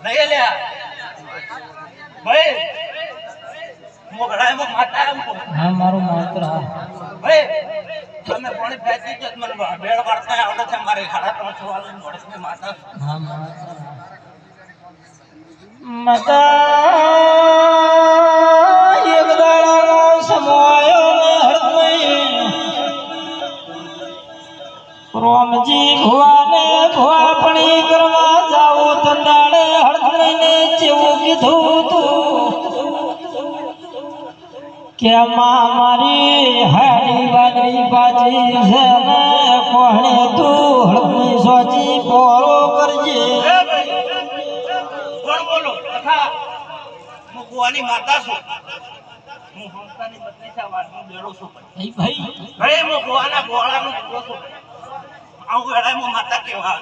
નહીં લે ભાઈ મોગળામાં માતા હા મારો માત્ર ભાઈ તમે પાણી ફેંકી જ મને બેડ વાળતા આવડે છે મારે 3.5 વાળાની મોડસની માતા હા માત્ર મતા એક દાડાનો સમોયો ને હળમઈ રોમજી ભુવાને ભોપણી કરવા જાવું તો દાડે હળમઈને જેવું કીધું તું કે મારી હાડી વાદળી બાજી છે ને કોણે તું હળમઈ સોચી પોરો કરજે બોલો તથા હું કુવાની માતા છું હું હંસાની બત્રીસા વાતનો બેડો છું ભાઈ ભાઈ હું કુવાના ગોળાનો બેડો છું આવું વેળાએ હું માતા કેવા